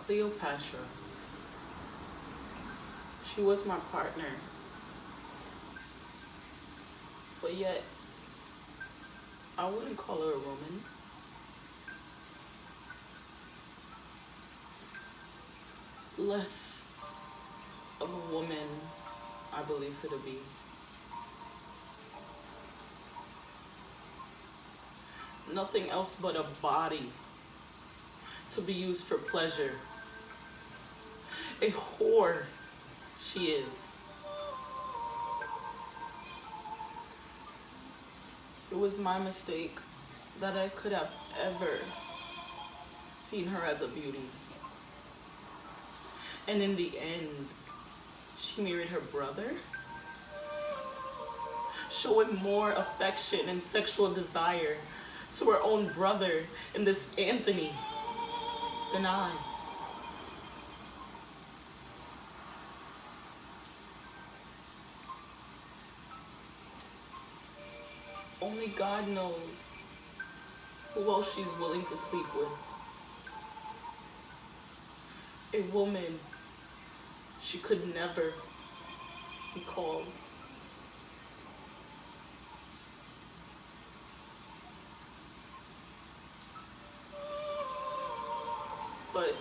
Cleopatra. She was my partner, but yet I wouldn't call her a woman. Less of a woman, I believe her to be. Nothing else but a body to be used for pleasure. A whore she is. It was my mistake that I could have ever seen her as a beauty. And in the end, she married her brother, showing more affection and sexual desire to her own brother in this Anthony than I. Only God knows who else she's willing to sleep with. A woman she could never be called. But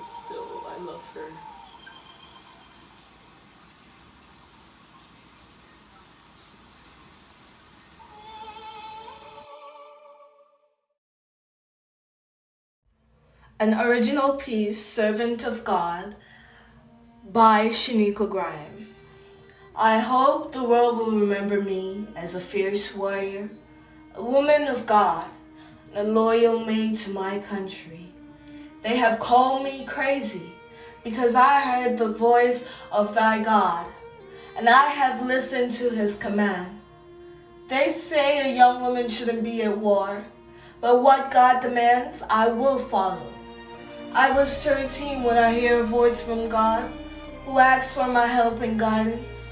still, I love her. An original piece, Servant of God, by Shaniqua Grime. I hope the world will remember me as a fierce warrior, a woman of God, and a loyal maid to my country. They have called me crazy because I heard the voice of thy God, and I have listened to his command. They say a young woman shouldn't be at war, but what God demands, I will follow. I was 13 when I hear a voice from God who asks for my help and guidance.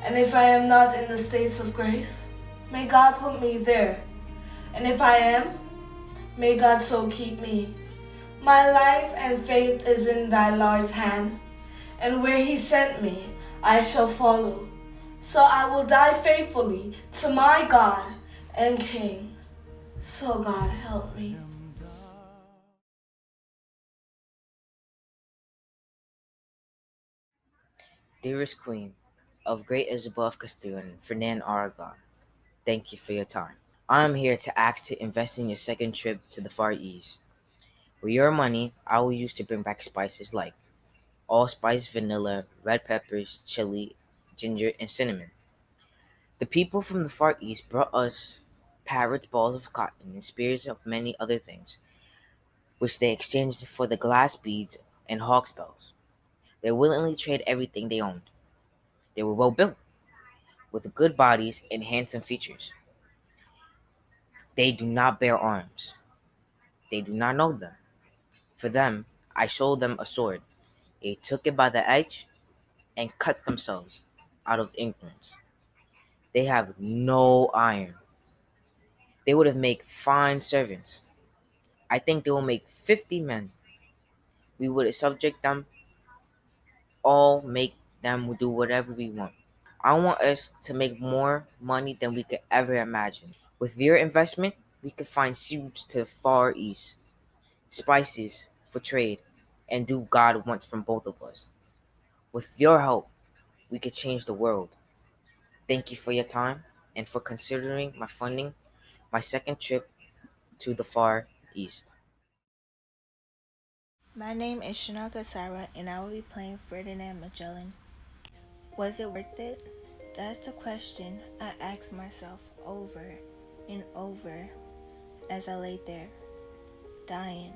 And if I am not in the states of grace, may God put me there. And if I am, may God so keep me. My life and faith is in thy Lord's hand, and where he sent me, I shall follow. So I will die faithfully to my God and King. So God help me. Dearest Queen of Great Isabel of Castile and Ferdinand Aragon, thank you for your time. I am here to ask to invest in your second trip to the Far East. With your money, I will use to bring back spices like allspice, vanilla, red peppers, chili, ginger, and cinnamon. The people from the Far East brought us parrots, balls of cotton, and spears of many other things, which they exchanged for the glass beads and hawk's bells. They willingly traded everything they owned. They were well built, with good bodies and handsome features. They do not bear arms. They do not know them. For them, I showed them a sword. They took it by the edge and cut themselves out of ignorance. They have no iron. They would have made fine servants. I think they will make 50 men. We would subject them all, make them do whatever we want. I want us to make more money than we could ever imagine. With your investment, we could find seeds to the Far East, spices for trade, and do God wants from both of us. With your help, we could change the world. Thank you for your time and for considering my funding my second trip to the Far East. My name is Shanaka Sarah, and I will be playing Ferdinand Magellan. Was it worth it? That's the question I asked myself over and over as I lay there, dying,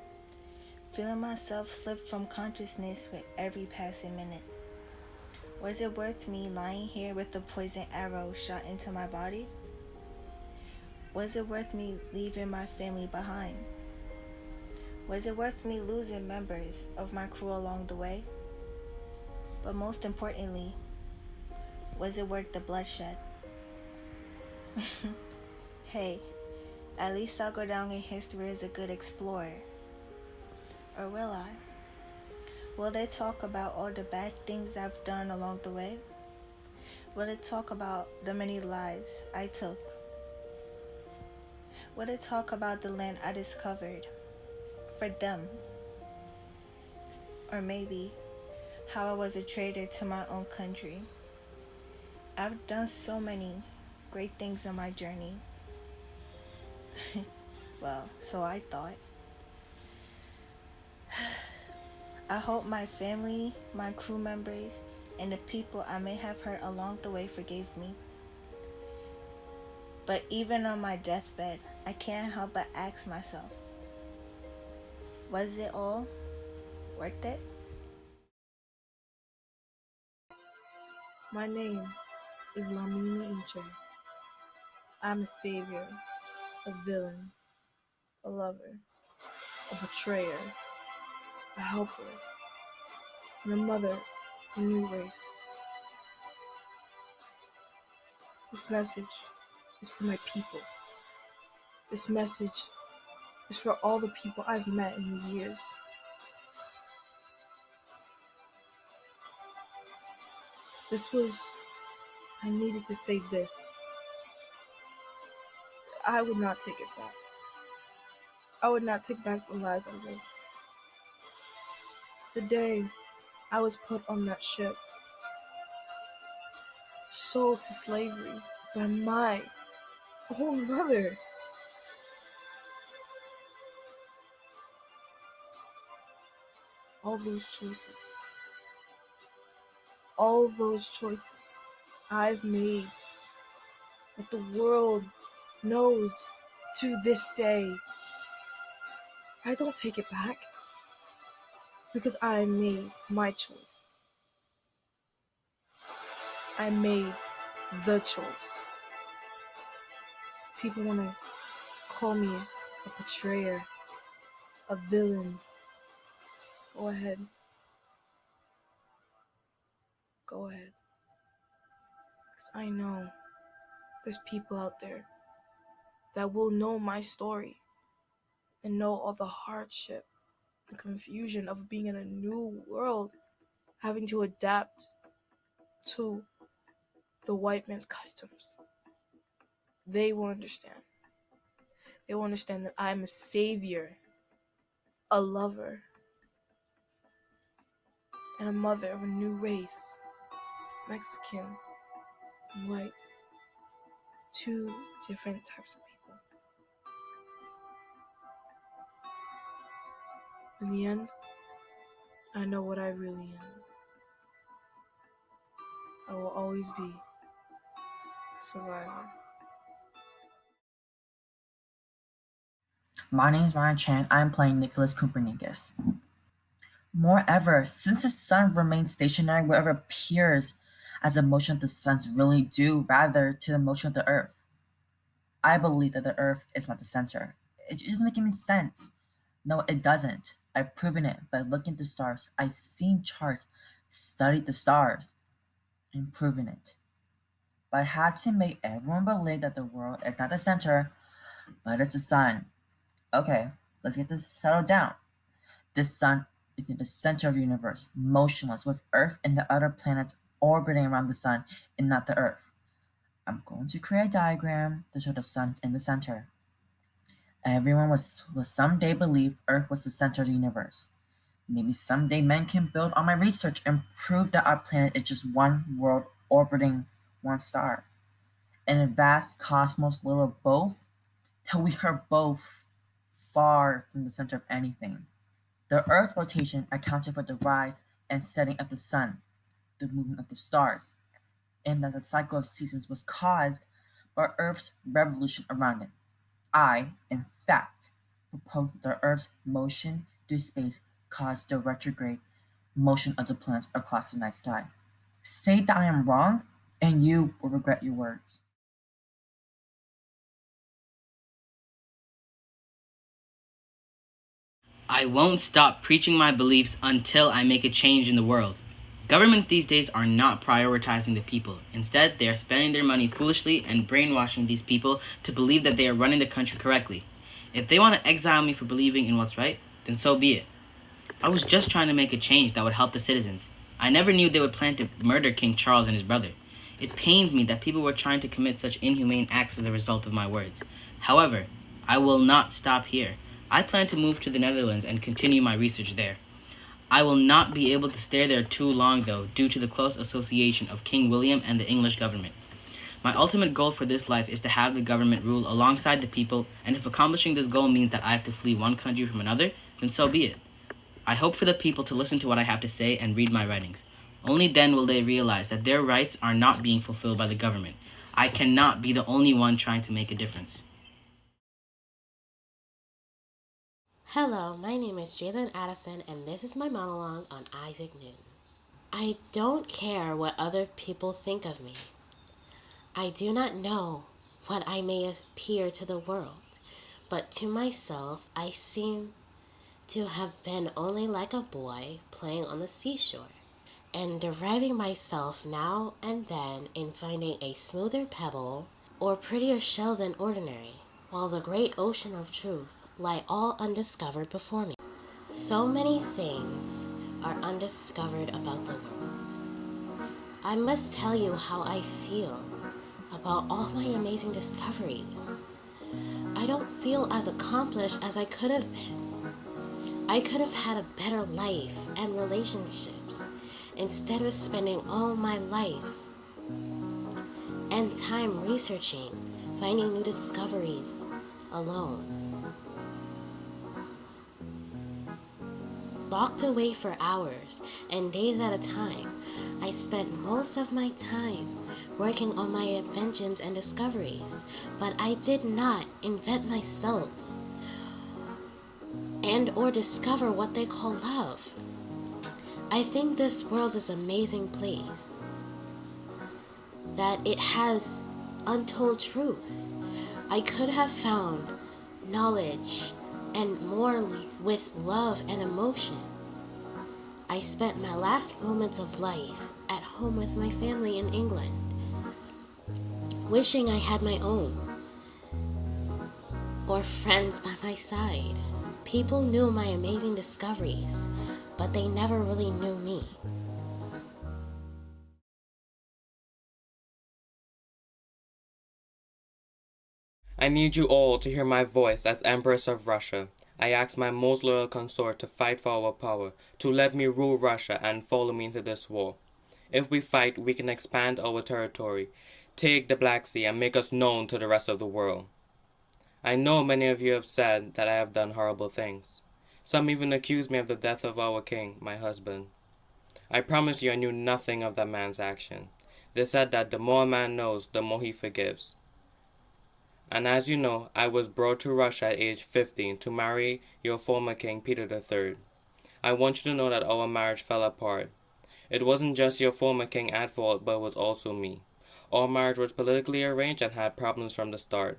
feeling myself slip from consciousness with every passing minute. Was it worth me lying here with the poison arrow shot into my body? Was it worth me leaving my family behind? Was it worth me losing members of my crew along the way? But most importantly, was it worth the bloodshed? Hey, At least I'll go down in history as a good explorer. Or will I? Will they talk about all the bad things I've done along the way? Will they talk about the many lives I took? Will they talk about the land I discovered for them? Or maybe how I was a traitor to my own country. I've done so many great things on my journey. Well, so I thought. I hope my family, my crew members, and the people I may have hurt along the way forgave me. But even on my deathbed, I can't help but ask myself, was it all worth it? My name is Lamini Inche. I'm a savior, a villain, a lover, a betrayer, a helper, and a mother of a new race. This message is for my people. This message is for all the people I've met in the years. I needed to say this. I would not take it back. I would not take back the lives I lived. The day I was put on that ship, sold to slavery by my own mother. All those choices I've made that the world knows to this day. I don't take it back because I made my choice. I made the choice. If people want to call me a betrayer, a villain, go ahead. Go ahead. Because I know there's people out there that will know my story and know all the hardship and confusion of being in a new world, having to adapt to the white man's customs. They will understand. They will understand that I'm a savior, a lover, and a mother of a new race. Mexican and white. Two different types of people. In the end, I know what I really am. I will always be a survivor. My name is Ryan Chan. I'm playing Nicholas Copernicus. Moreover, since the sun remains stationary, whatever appears as the motion of the sun is really due rather to the motion of the earth. I believe that the earth is not the center. It doesn't make any sense. No, it doesn't. I've proven it by looking at the stars. I've seen charts, studied the stars, and proven it. But I had to make everyone believe that the world is not the center, but it's the sun. Okay, let's get this settled down. The sun is in the center of the universe, motionless, with Earth and the other planets orbiting around the sun and not the Earth. I'm going to create a diagram to show the sun in the center. Everyone will someday believe Earth was the center of the universe. Maybe someday men can build on my research and prove that our planet is just one world orbiting one star. In a vast cosmos little of both, that we are both far from the center of anything. The Earth's rotation accounted for the rise and setting of the sun, the movement of the stars, and that the cycle of seasons was caused by Earth's revolution around it. I, in fact, propose that the Earth's motion through space caused the retrograde motion of the planets across the night sky. Say that I am wrong, and you will regret your words. I won't stop preaching my beliefs until I make a change in the world. Governments these days are not prioritizing the people. Instead, they are spending their money foolishly and brainwashing these people to believe that they are running the country correctly. If they want to exile me for believing in what's right, then so be it. I was just trying to make a change that would help the citizens. I never knew they would plan to murder King Charles and his brother. It pains me that people were trying to commit such inhumane acts as a result of my words. However, I will not stop here. I plan to move to the Netherlands and continue my research there. I will not be able to stay there too long, though, due to the close association of King William and the English government. My ultimate goal for this life is to have the government rule alongside the people, and if accomplishing this goal means that I have to flee one country from another, then so be it. I hope for the people to listen to what I have to say and read my writings. Only then will they realize that their rights are not being fulfilled by the government. I cannot be the only one trying to make a difference. Hello, my name is Jalen Addison, and this is my monologue on Isaac Newton. I don't care what other people think of me. I do not know what I may appear to the world, but to myself I seem to have been only like a boy playing on the seashore, and deriving myself now and then in finding a smoother pebble or prettier shell than ordinary, while the great ocean of truth lie all undiscovered before me. So many things are undiscovered about the world. I must tell you how I feel about all my amazing discoveries. I don't feel as accomplished as I could have been. I could have had a better life and relationships instead of spending all my life and time researching, finding new discoveries alone. Locked away for hours and days at a time, I spent most of my time working on my inventions and discoveries, but I did not invent myself and or discover what they call love. I think this world is an amazing place, that it has untold truth. I could have found knowledge and more with love and emotion. I spent my last moments of life at home with my family in England, wishing I had my own, or friends by my side. People knew my amazing discoveries, but they never really knew me. I need you all to hear my voice as Empress of Russia. I ask my most loyal consort to fight for our power, to let me rule Russia and follow me into this war. If we fight, we can expand our territory, take the Black Sea, and make us known to the rest of the world. I know many of you have said that I have done horrible things. Some even accuse me of the death of our king, my husband. I promise you I knew nothing of that man's action. They said that the more a man knows, the more he forgives. And as you know, I was brought to Russia at age 15 to marry your former king, Peter III. I want you to know that our marriage fell apart. It wasn't just your former king at fault, but it was also me. Our marriage was politically arranged and had problems from the start.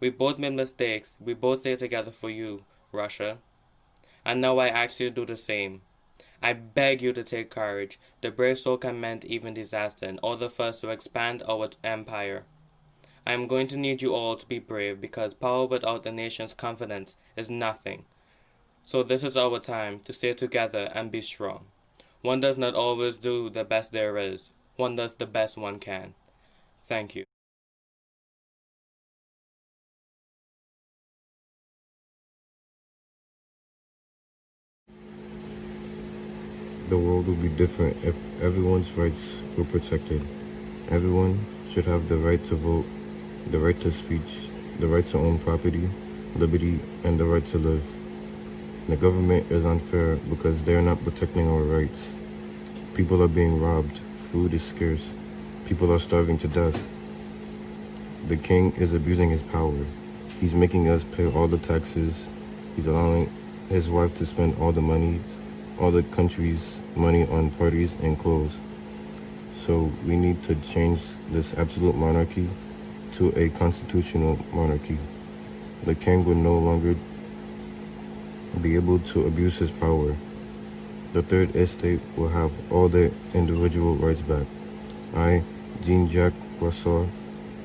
We both made mistakes. We both stayed together for you, Russia. And now I ask you to do the same. I beg you to take courage. The brave soul can mend even disaster in order for us to expand our empire. I am going to need you all to be brave, because power without the nation's confidence is nothing. So this is our time to stay together and be strong. One does not always do the best there is. One does the best one can. Thank you. The world would be different if everyone's rights were protected. Everyone should have the right to vote, the right to speech, the right to own property, liberty, and the right to live. The government is unfair because they are not protecting our rights. People are being robbed, food is scarce, people are starving to death. The king is abusing his power. He's making us pay all the taxes. He's allowing his wife to spend all the money, all the country's money on parties and clothes. So we need to change this absolute monarchy to a constitutional monarchy. The king would no longer be able to abuse his power. the third estate will have all their individual rights back. I, Jean-Jacques Rousseau,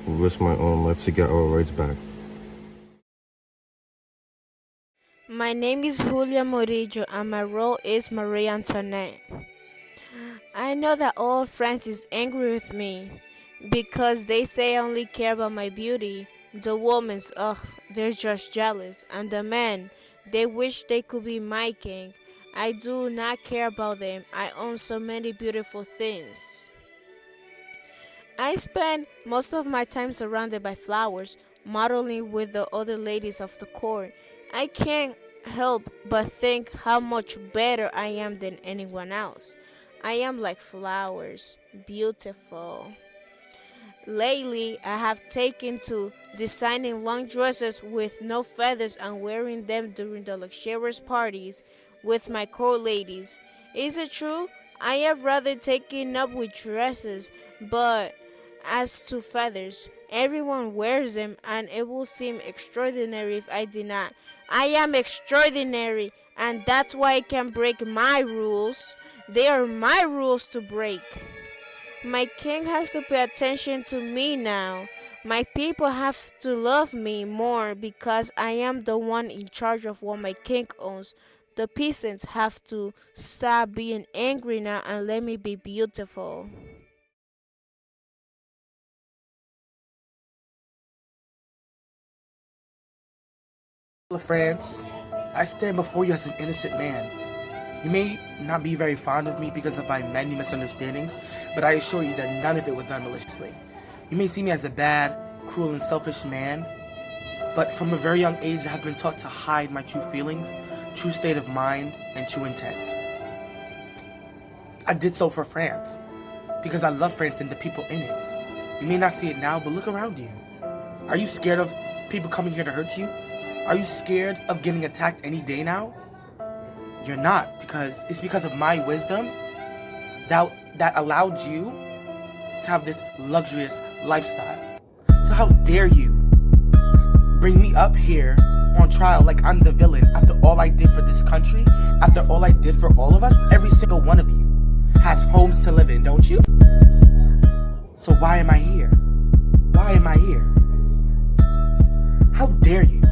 will risk my own life to get our rights back. My name is Julia Murillo and my role is Marie Antoinette. I know that all of France is angry with me because they say I only care about my beauty. The women, they're just jealous. And the men, they wish they could be my king. I do not care about them. I own so many beautiful things. I spend most of my time surrounded by flowers, modeling with the other ladies of the court. I can't help but think how much better I am than anyone else. I am like flowers, beautiful. Lately, I have taken to designing long dresses with no feathers and wearing them during the luxurious parties with my court ladies. Is it true? I have rather taken up with dresses, but as to feathers, everyone wears them and it will seem extraordinary if I did not. I am extraordinary, and that's why I can break my rules. They are my rules to break. My king has to pay attention to me now. My people have to love me more because I am the one in charge of what my king owns. The peasants have to stop being angry now and let me be beautiful. Of France, I stand before you as an innocent man. You may not be very fond of me because of my many misunderstandings, but I assure you that none of it was done maliciously. You may see me as a bad, cruel, and selfish man, but from a very young age I have been taught to hide my true feelings, true state of mind, and true intent. I did so for France, because I love France and the people in it. You may not see it now, but look around you. Are you scared of people coming here to hurt you? Are you scared of getting attacked any day now? You're not, because it's because of my wisdom that allowed you to have this luxurious lifestyle. So how dare you bring me up here on trial like I'm the villain after all I did for this country, after all I did for all of us? Every single one of you has homes to live in, don't you? So why am I here? Why am I here? How dare you?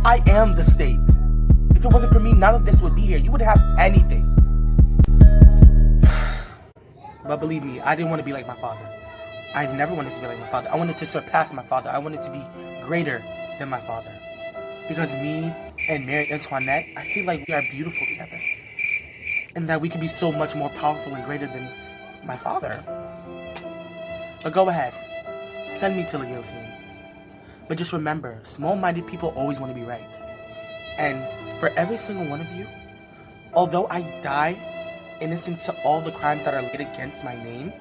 I am the state. If it wasn't for me, none of this would be here. You wouldn't have anything. But believe me, I didn't want to be like my father. I never wanted to be like my father. I wanted to surpass my father. I wanted to be greater than my father. Because me and Marie Antoinette, I feel like we are beautiful together. And that we could be so much more powerful and greater than my father. But go ahead. Send me to the guillotine. But just remember, small-minded people always want to be right. And for every single one of you, although I die innocent to all the crimes that are laid against my name,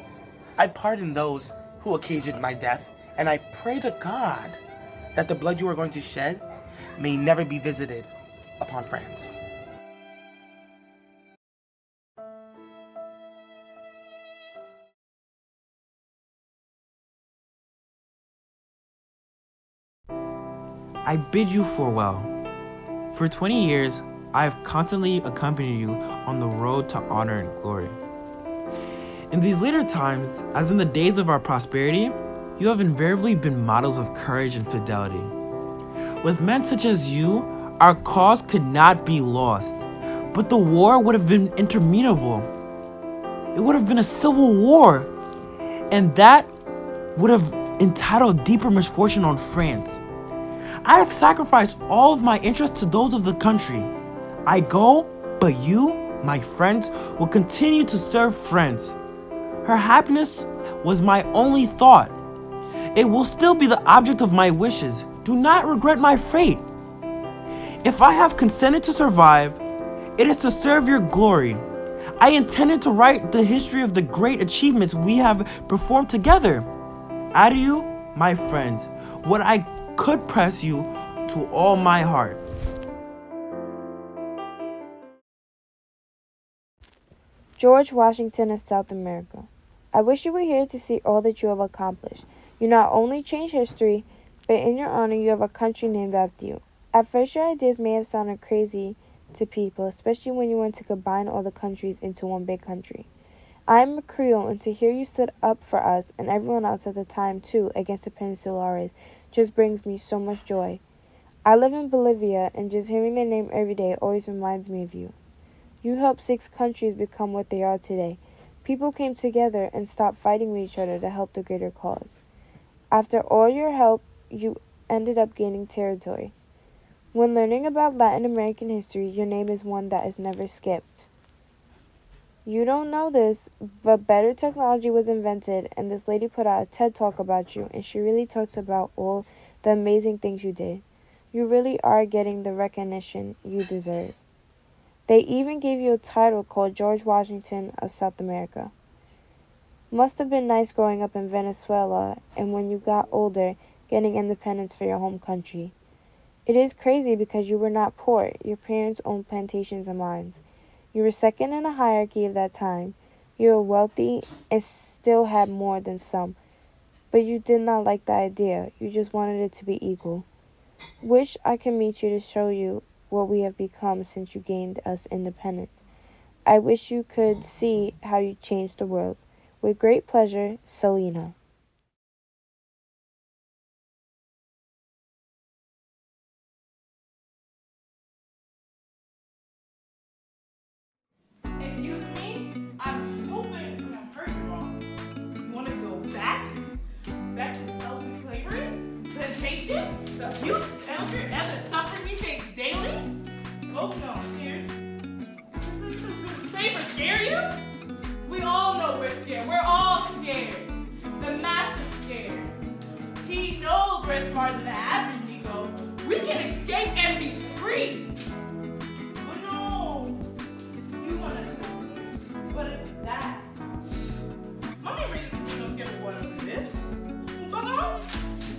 I pardon those who occasioned my death, and I pray to God that the blood you are going to shed may never be visited upon France. I bid you farewell. For 20 years, I have constantly accompanied you on the road to honor and glory. In these later times, as in the days of our prosperity, you have invariably been models of courage and fidelity. With men such as you, our cause could not be lost, but the war would have been interminable. It would have been a civil war, and that would have entitled deeper misfortune on France. I have sacrificed all of my interests to those of the country. I go, but you, my friends, will continue to serve France. Her happiness was my only thought. It will still be the object of my wishes. Do not regret my fate. If I have consented to survive, it is to serve your glory. I intended to write the history of the great achievements we have performed together. Adieu, my friends. What I could press you to all my heart. George Washington of South America. I wish you were here to see all that you have accomplished. You not only changed history, but in your honor you have a country named after you. At first your ideas may have sounded crazy to people, especially when you want to combine all the countries into one big country. I'm a Creole, and to hear you stood up for us, and everyone else at the time too, against the Peninsulares, just brings me so much joy. I live in Bolivia, and just hearing their name every day always reminds me of you. You helped 6 countries become what they are today. People came together and stopped fighting with each other to help the greater cause. After all your help, you ended up gaining territory. When learning about Latin American history, your name is one that is never skipped. You don't know this, but better technology was invented, and this lady put out a TED Talk about you, and she really talks about all the amazing things you did. You really are getting the recognition you deserve. They even gave you a title called George Washington of South America. Must have been nice growing up in Venezuela, and when you got older, getting independence for your home country. It is crazy because you were not poor. Your parents owned plantations and mines. You were second in the hierarchy of that time. You were wealthy and still had more than some. But you did not like the idea. You just wanted it to be equal. Wish I could meet you to show you what we have become since you gained us independence. I wish you could see how you changed the world. With great pleasure, Selena. Excuse me? I'm hoping I heard you wrong. You want to go back? Back to the slavery? Plantation? The abuse, elder, and the suffering we face daily? Oh no, scared. Paper scare you? We all know we're scared. We're all scared. The mass is scared. He knows we're smarter than the average Negro. We can escape and be free. But no. You want to know, but it's that. My name is no scared of what of this. But no,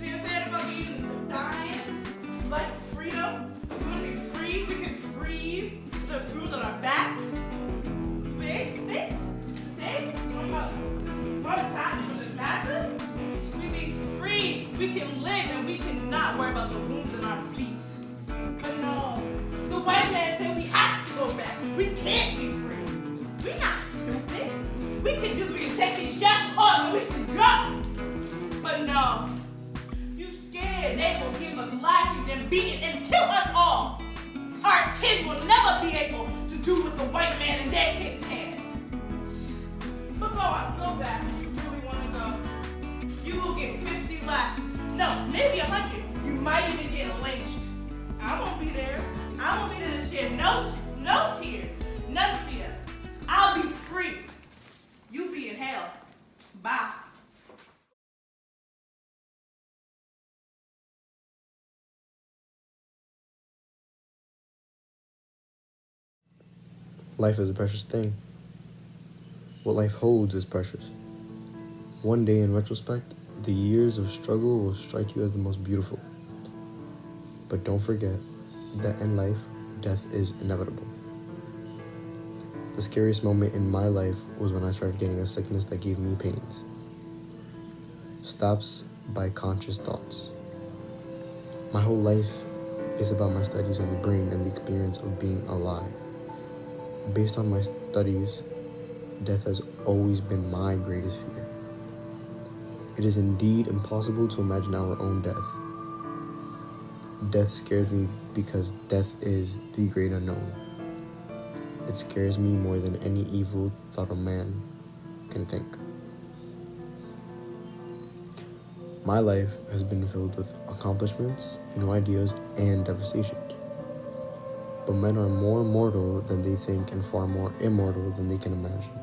they said about being dying, like freedom. We want to be free. We can breathe. The bruise on our backs. Big, sit. One passion is massive. We be free. We can live and we cannot worry about the wounds in our feet. But no, the white man said we have to go back. We can't be free. We're not stupid. We can take these shackles off and we can go. But no, you scared they will give us lashings and beating and kill us all. Our kids will never be able to do what the white man and their kids can. But go on, go back. You really want to go. You will get 50 lashes. No, maybe 100. You might even get lynched. I won't be there. I won't be there to shed no tears, none fear. I'll be free. You be in hell. Bye. Life is a precious thing. What life holds is precious. One day, in retrospect, the years of struggle will strike you as the most beautiful. But don't forget that in life, death is inevitable. The scariest moment in my life was when I started getting a sickness that gave me pains. Stops by conscious thoughts. My whole life is about my studies on the brain and the experience of being alive. Based on my studies, death has always been my greatest fear. It is indeed impossible to imagine our own death. Death scares me because death is the great unknown. It scares me more than any evil thought a man can think. My life has been filled with accomplishments, new ideas, and devastations. But men are more mortal than they think and far more immortal than they can imagine.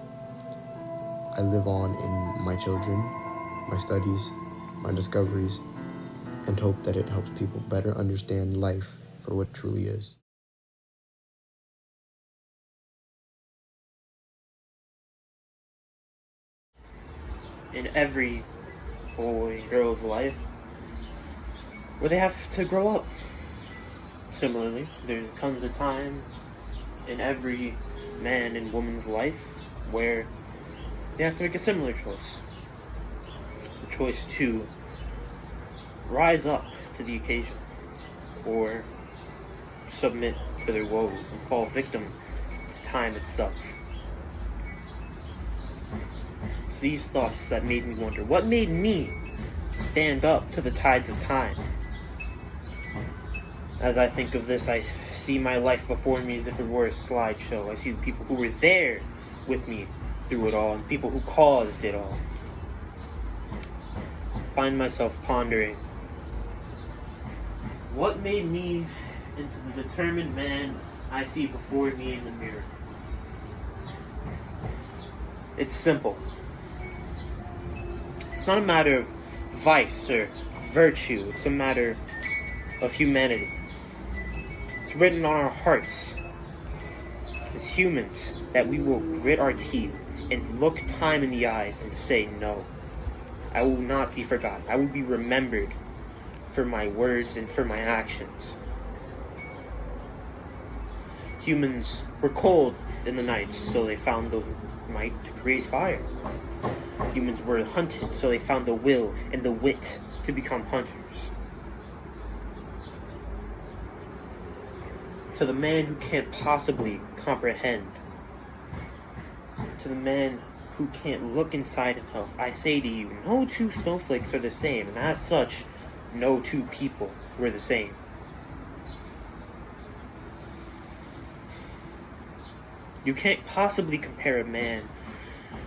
I live on in my children, my studies, my discoveries, and hope that it helps people better understand life for what it truly is. In every boy and girl's life where they have to grow up. Similarly, there comes a time in every man and woman's life where they have to make a similar choice. The choice to rise up to the occasion or submit for their woes and fall victim to time itself. It's these thoughts that made me wonder, what made me stand up to the tides of time? As I think of this, I see my life before me as if it were a slideshow. I see the people who were there with me through it all, and people who caused it all. I find myself pondering, what made me into the determined man I see before me in the mirror? It's simple. It's not a matter of vice or virtue. It's a matter of humanity. It's written on our hearts as humans that we will grit our teeth and look time in the eyes and say no. I will not be forgotten. I will be remembered for my words and for my actions. Humans were cold in the nights, so they found the might to create fire. Humans were hunted, so they found the will and the wit to become hunters. To the man who can't possibly comprehend, to the man who can't look inside himself, I say to you, no two snowflakes are the same, and as such, no two people were the same. You can't possibly compare a man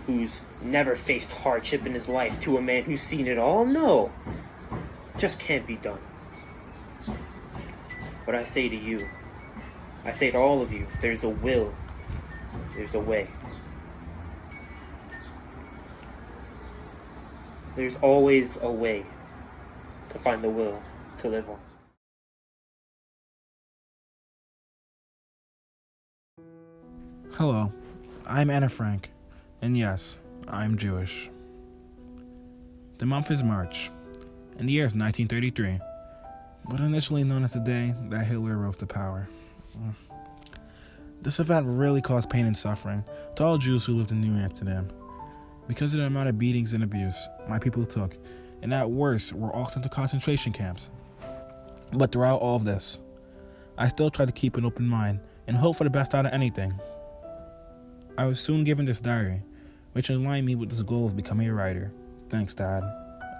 who's never faced hardship in his life to a man who's seen it all. No, it just can't be done. But I say to you, I say to all of you, there's a will, there's a way. There's always a way to find the will to live on. Hello, I'm Anna Frank, and yes, I'm Jewish. The month is March, and the year is 1933, but initially known as the day that Hitler rose to power. This event really caused pain and suffering to all Jews who lived in New Amsterdam, because of the amount of beatings and abuse my people took, and at worst were all sent to concentration camps. But throughout all of this, I still tried to keep an open mind and hope for the best out of anything. I was soon given this diary, which aligned me with this goal of becoming a writer. Thanks, Dad.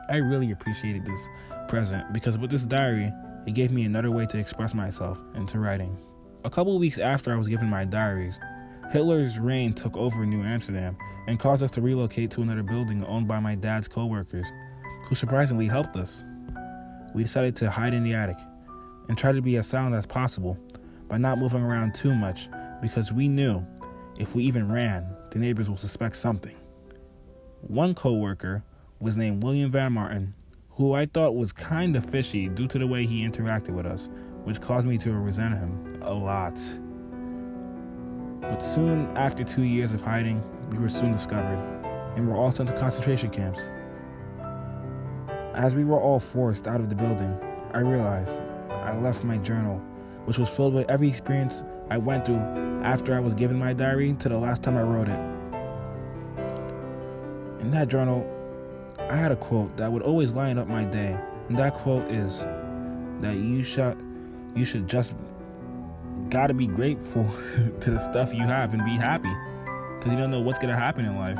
I really appreciated this present because with this diary, it gave me another way to express myself into writing. A couple weeks after I was given my diaries, Hitler's reign took over New Amsterdam and caused us to relocate to another building owned by my dad's co-workers, who surprisingly helped us. We decided to hide in the attic and try to be as silent as possible by not moving around too much because we knew if we even ran, the neighbors will suspect something. One co-worker was named William Van Martin, who I thought was kind of fishy due to the way he interacted with us, which caused me to resent him a lot. But soon after 2 years of hiding, we were soon discovered, and were all sent to concentration camps. As we were all forced out of the building, I realized I left my journal, which was filled with every experience I went through after I was given my diary to the last time I wrote it. In that journal, I had a quote that would always line up my day, and that quote is that you should just gotta be grateful to the stuff you have and be happy, because you don't know what's gonna happen in life,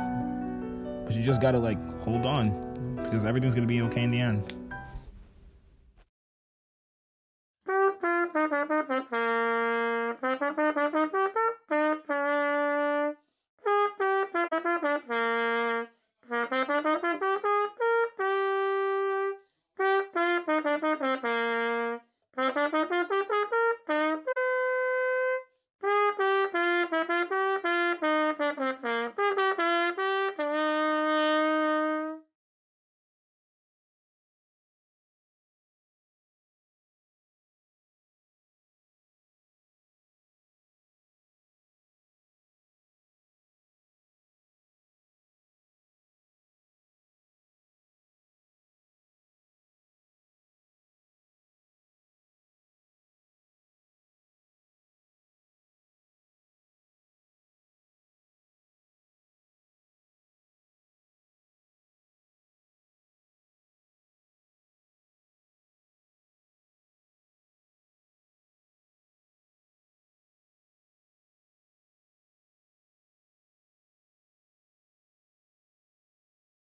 but you just gotta hold on, because everything's gonna be okay in the end.